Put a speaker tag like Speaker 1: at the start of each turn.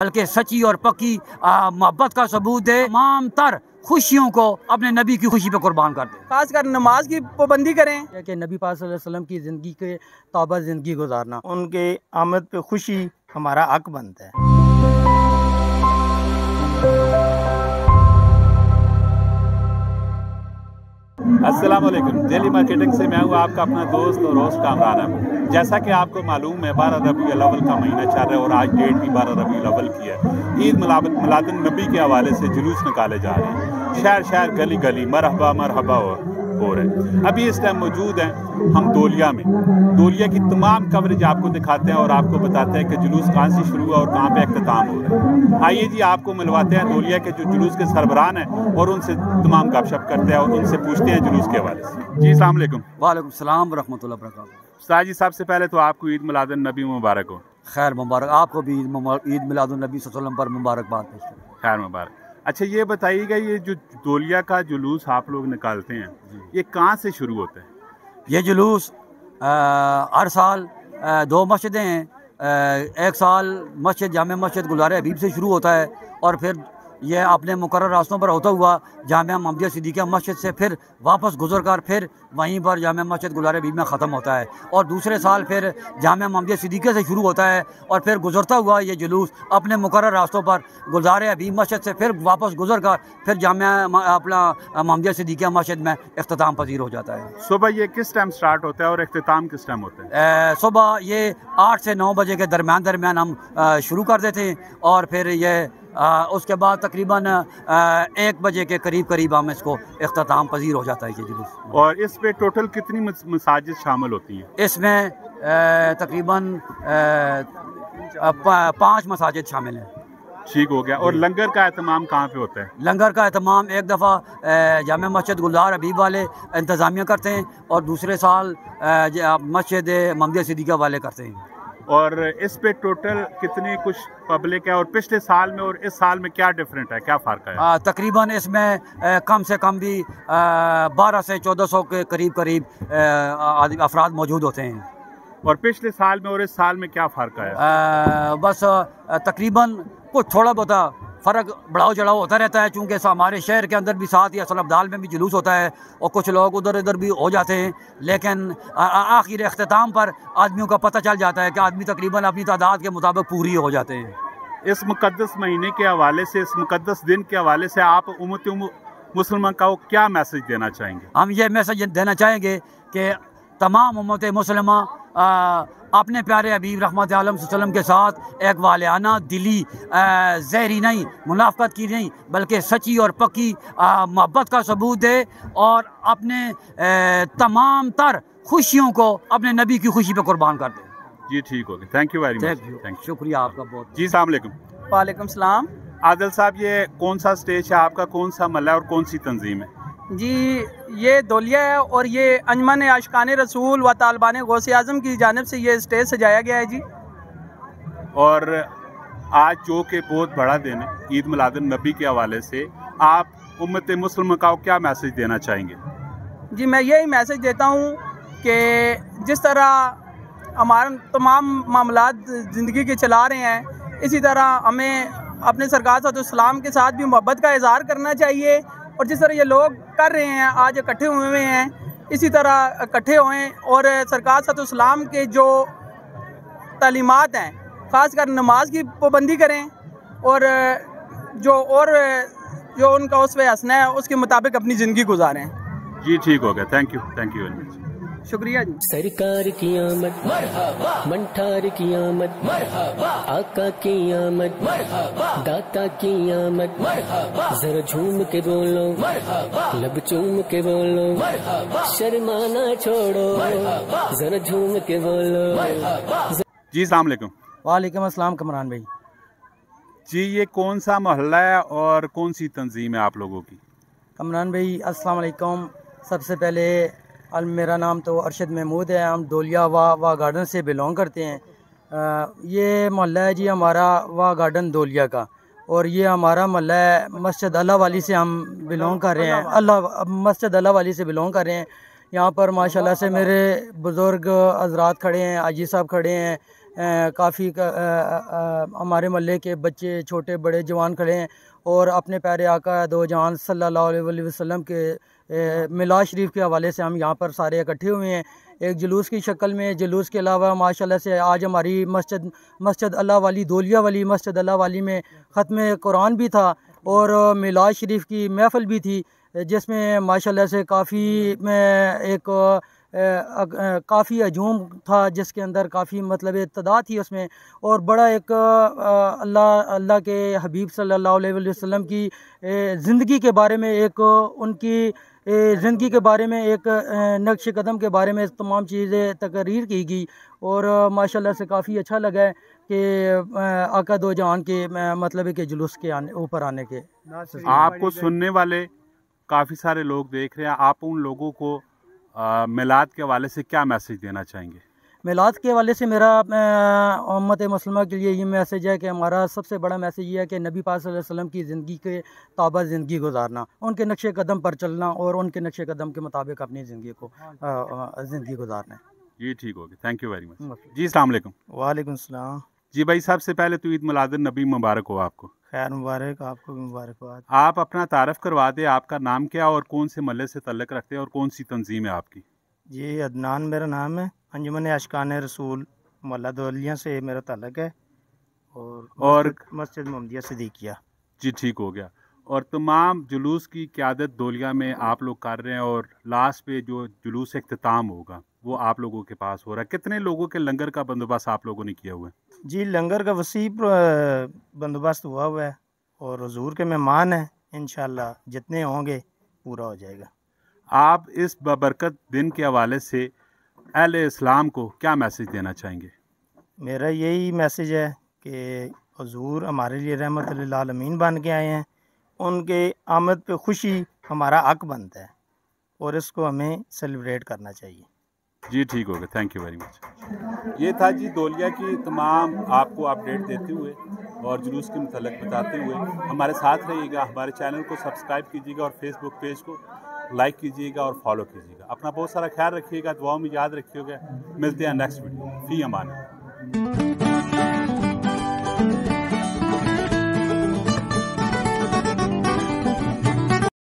Speaker 1: बल्कि सच्ची और पक्की मोहब्बत का सबूत दे। तमाम तर खुशियों को अपने नबी की खुशी पे कुर्बान कर दे।
Speaker 2: खासकर नमाज की पाबंदी करें
Speaker 3: कि नबी पाक सल्लल्लाहु अलैहि वसल्लम की ज़िंदगी के ताबा ज़िंदगी गुजारना,
Speaker 4: उनके आमद पे खुशी हमारा हक बनता है।
Speaker 5: अस्सलाम वालेकुम। डेली मार्केटिंग से मैं हूँ आपका अपना दोस्त और होस्ट कामरान अहमद। जैसा कि आपको मालूम है 12 रबीउल अव्वल का महीना चल रहा है और आज डेट भी 12 रबीउल अव्वल की है। ईद मिलादुन नबी के हवाले से जुलूस निकाले जा रहे हैं। शहर शहर गली गली मरहबा मरहबा हो रहे हैं। अभी इस टाइम मौजूद हैं हम दोलिया में। दोलिया की तमाम कवरेज आपको दिखाते हैं और आपको बताते हैं कि जुलूस कहाँ से शुरू हुआ और कहाँ पे अख्ताम हो रहा है। आइए जी आपको मिलवाते हैं दोलिया के जो जुलूस के सरबराह हैं और उनसे तमाम गपशप करते हैं और उनसे पूछते हैं जुलूस के हवाले से। जी अस्सलाम वालेकुम।
Speaker 1: वालेकुम सलाम व रहमतुल्लाहि व बरकातहू।
Speaker 5: उस्ताद जी सबसे पहले तो आपको ईद मिलादुन नबी मुबारक हो।
Speaker 1: खैर मुबारक, आपको भी ईद मिलादुन नबी सल्लल्लाहु अलैहि वसल्लम पर मुबारकबाद पेश करें।
Speaker 5: खैर मुबारक। अच्छा ये बताइएगा, ये जो दोलिया का जुलूस आप लोग निकालते हैं ये कहाँ से शुरू होता है?
Speaker 1: ये जुलूस हर साल दो मस्जिदें हैं। एक साल मस्जिद जामे मस्जिद गुलज़ार हबीब से शुरू होता है और फिर यह अपने मुकर्रर रास्तों पर होता हुआ जामिया मुहम्मदिया सिद्दीक़िया मस्जिद से फिर वापस गुजर कर फिर वहीं पर जामिया मस्जिद गुलज़ार हबीब में ख़त्म होता है। और दूसरे साल फिर जामिया मुहम्मदिया सिद्दीक़िया से शुरू होता है और फिर गुजरता हुआ ये जुलूस अपने मुकर्रर रास्तों पर गुलज़ार हबीब मस्जिद से फिर वापस गुजर कर फिर जामिया अपना मुहम्मदिया सिद्दीक़िया मस्जिद में इख्तिताम पजीर हो जाता है।
Speaker 5: सुबह ये किस टाइम स्टार्ट होता है और इख्तिताम किस टाइम होता है?
Speaker 1: सुबह ये 8 से 9 बजे के दरमियान हम शुरू कर देते हैं और फिर ये उसके बाद तकरीबन 1 बजे के करीब हम इसको इख्तिताम पजीर हो जाता है ये जुलूस।
Speaker 5: और इस पे टोटल कितनी मसाजिद शामिल होती हैं?
Speaker 1: इसमें तकरीबन 5 मसाजिद शामिल हैं।
Speaker 5: ठीक हो गया। और लंगर का एहतमाम कहाँ पे होता है?
Speaker 1: लंगर का एहतमाम एक दफ़ा जामिया मस्जिद गुलज़ार हबीब वाले इंतज़ामिया करते हैं और दूसरे साल मस्जिद मुहम्मदिया सिद्दीक़िया वाले करते हैं।
Speaker 5: और इस पे टोटल कितनी कुछ पब्लिक है और पिछले साल में और इस साल में क्या डिफरेंट है, क्या फ़र्क है?
Speaker 1: तकरीबन इसमें कम से कम भी 1200 से 1400 के करीब अफराद मौजूद होते हैं।
Speaker 5: और पिछले साल में और इस साल में क्या फ़र्क है?
Speaker 1: बस तकरीबन कुछ थोड़ा बहुत फ़र्क बढ़ाव चढ़ाव होता रहता है, चूँकि हमारे शहर के अंदर भी साथ ही असल अब्दाल में भी जुलूस होता है और कुछ लोग उधर इधर भी हो जाते हैं। लेकिन आखिर इख्तिताम पर आदमियों का पता चल जाता है कि आदमी तकरीबन अपनी तादाद के मुताबिक पूरी हो जाते हैं।
Speaker 5: इस मुक़द्दस महीने के हवाले से, इस मुक़द्दस दिन के हवाले से आप उम्मत मुसलमान को क्या मैसेज देना चाहेंगे?
Speaker 1: हम ये मैसेज देना चाहेंगे कि तमाम उम्मत मुसलमा अपने प्यारे हबीब रहमत आलम सल्लम के साथ एक वालियाना दिली ज़हरी नहीं, मुनाफ़क़त की नहीं, बल्कि सच्ची और पक्की मोहब्बत का सबूत दे और अपने तमाम तर खुशियों को अपने नबी की खुशी पे कुर्बान कर दे।
Speaker 5: जी ठीक हो गया। Thank you very much.
Speaker 1: Thank you, शुक्रिया आपका बहुत।
Speaker 5: जी अस्सलाम वालेकुम।
Speaker 2: वालेकुम सलाम।
Speaker 5: आदिल साहब, ये कौन सा स्टेज है आपका, कौन सा महल्ला और कौन सी तंजीम है?
Speaker 2: जी ये दोलिया है और ये अंजमन आशिकान रसूल व तालिबान गौसे आज़म की जानिब से ये स्टेज सजाया गया है जी।
Speaker 5: और आज जो कि बहुत बड़ा दिन है ईद मिलादुन नबी के हवाले से, आप उम्मत मुस्लिम को क्या मैसेज देना चाहेंगे?
Speaker 2: जी मैं यही मैसेज देता हूँ कि जिस तरह हमारे तमाम मामलात ज़िंदगी के चला रहे हैं, इसी तरह हमें अपने सरकार सल्लल्लाहु के साथ भी मोहब्बत का इज़हार करना चाहिए और जिस तरह ये लोग कर रहे हैं आज इकट्ठे हुए हैं, इसी तरह इकट्ठे होएं और सरकार सल्लल्लाहु के जो तालीमात हैं ख़ासकर नमाज की पाबंदी करें और जो उनका उसवे हसना है उसके मुताबिक अपनी ज़िंदगी गुजारें।
Speaker 5: जी ठीक हो गया। Thank you very much.
Speaker 2: शुक्रिया जी।
Speaker 6: सरकार की आमद मरहबा, मंठार की आमद मरहबा, आका की आमद मरहबा, दाता की आमद मरहबा, जरा झूम के बोलो मरहबा, लब चूम के बोलो मरहबा, शर्माना छोड़ो जरा झूम के बोलो मरहबा।
Speaker 5: जी अस्सलाम वालेकुम।
Speaker 3: वालेकुम अस्सलाम कमरान भाई।
Speaker 5: जी ये कौन सा मोहल्ला है और कौन सी तंजीम है आप लोगों की?
Speaker 3: कमरान भाई अस्सलाम वालेकुम। सबसे पहले मेरा नाम तो अरशद महमूद है। हम दोलिया वाह गार्डन से बिलोंग करते हैं। ये मोहल्ला है जी हमारा वाह गार्डन दोलिया का और ये हमारा मोहल्ला है मस्जिद अल्लाह वाली से हम बिलोंग कर रहे हैं। मस्जिद अल्लाह वाली से बिलोंग कर रहे हैं। यहाँ पर माशाल्लाह से मेरे बुज़ुर्ग हज़रात खड़े हैं, आजी साहब खड़े हैं, काफ़ी हमारे मोहल्ले के बच्चे छोटे बड़े जवान खड़े हैं और अपने प्यारे आका दो जहान सल्लल्लाहु अलैहि वसल्लम के मिलाद शरीफ के हवाले से हम यहाँ पर सारे इकट्ठे हुए हैं एक जुलूस की शक्ल में। जुलूस के अलावा माशाल्लाह से आज हमारी मस्जिद अल्लाह वाली दौलिया वाली मस्जिद अल्लाह वाली में ख़त्म कुरान भी था और मिलाद शरीफ की महफ़िल भी थी, जिसमें माशाल्लाह से काफ़ी हजूम था, जिसके अंदर काफ़ी मतलब तादाद थी उसमें। और बड़ा एक अल्लाह के हबीब सल्लल्लाहु अलैहि वसल्लम की ज़िंदगी के बारे में उनकी ज़िंदगी के बारे में नक्श कदम के बारे में तमाम चीज़ें तकरीर की गई और माशाल्लाह से काफ़ी अच्छा लगा है कि आका दो जहान के मतलब के जुलूस के ऊपर आने के।
Speaker 5: आपको सुनने वाले काफ़ी सारे लोग देख रहे हैं, आप उन लोगों को मिलाद के हवाले से क्या मैसेज देना चाहेंगे?
Speaker 3: मिलाद के हवाले से मेरा उम्मत मुस्लिमा के लिए ये मैसेज है कि हमारा सबसे बड़ा मैसेज ये है कि नबी पाक सल्लल्लाहु अलैहि वसल्लम की ज़िंदगी के ताबा ज़िंदगी गुजारना, उनके नक्शे कदम पर चलना और उनके नक्शे कदम के मुताबिक अपनी ज़िंदगी को ज़िंदगी गुजारना है।
Speaker 5: ये ठीक होगी, थैंक यू वेरी मच जी। अस्सलाम वालेकुम।
Speaker 4: वालेकुम सलाम
Speaker 5: जी भाई, सबसे पहले तो ईद मिलादुन नबी मुबारक हो आपको।
Speaker 4: खैर मुबारक, आपको भी मुबारकबाद।
Speaker 5: आप अपना तारफ़ करवा दें, आपका नाम क्या और कौन से महल्ले से तल्लुक़ रखते हैं और कौन सी तंजीम है आपकी?
Speaker 4: जी अदनान मेरा नाम है, अंजुमन आशिकान रसूल मोहल्ला दौलिया से मेरा ताल्लुक़ है और मस्जिद मोहम्मदिया सिद्दीकिया।
Speaker 5: जी ठीक हो गया। और तमाम जुलूस की क़यादत दौलिया में आप लोग कर रहे हैं और लास्ट पे जो जुलूस इख्तिताम होगा वो आप लोगों के पास हो रहा है। कितने लोगों के लंगर का बंदोबस्त आप लोगों ने किया हुआ है?
Speaker 4: जी लंगर का वसी बंदोबस्त हुआ है और हुजूर के मेहमान हैं, इंशाल्लाह जितने होंगे पूरा हो जाएगा।
Speaker 5: आप इस बबरकत दिन के हवाले से अहले इस्लाम को क्या मैसेज देना चाहेंगे?
Speaker 4: मेरा यही मैसेज है कि हुजूर हमारे लिए रहमत लिल आलमीन बन के आए हैं, उनके आमद पे खुशी हमारा हक बनता है और इसको हमें सेलिब्रेट करना चाहिए।
Speaker 5: जी ठीक हो गया, थैंक यू वेरी मच। ये था जी दौलिया की तमाम आपको अपडेट देते हुए और जुलूस के मुतल्लिक़ बताते हुए। हमारे साथ रहिएगा, हमारे चैनल को सब्सक्राइब कीजिएगा और फेसबुक पेज को लाइक कीजिएगा और फॉलो कीजिएगा। अपना बहुत सारा ख्याल रखिएगा, दुआओं में याद रखिएगा। मिलते हैं नेक्स्ट वीडियो। फ़ी अमान।